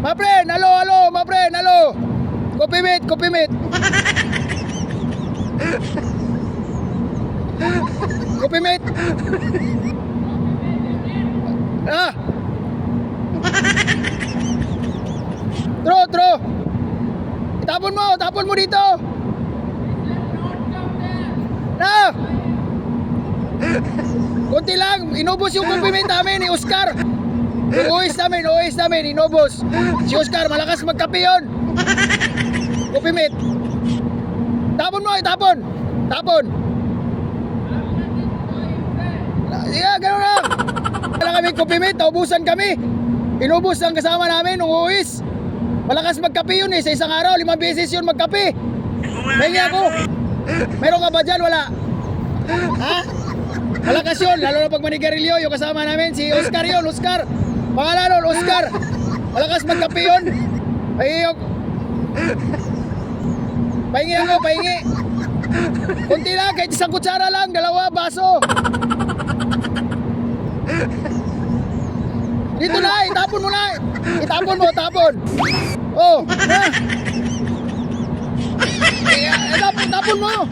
Mapre, halo, mapre, halo. Kopi meet. Kopi meet. Ah. True. Tapon mo dito. Na. Kunti lang, inubos yung compliment namin ni Oscar. Yung OS namin, inubos. Si Oscar, malakas magkape yun. Compliment. Tapon mo, tapon. Yeah, gano'n lang. Wala kami compliment, naubusan kami. Inubos ang kasama namin, nung OS. Malakas magkape yun sa isang araw, 5 beses yun magkape. Hingi ako. Meron ka ba dyan? Wala. Ha? Malakas yun, lalo na pag manigarilyo, yung kasama namin, si Oscar yun, Oscar. Pangalan nun, Oscar. Malakas magkape yun. Pahingi ako. Kunti lang, kahit isang kutsara lang, 2 baso. Dito na, itapon mo na. Tapon. Oh, na. Tapon mo.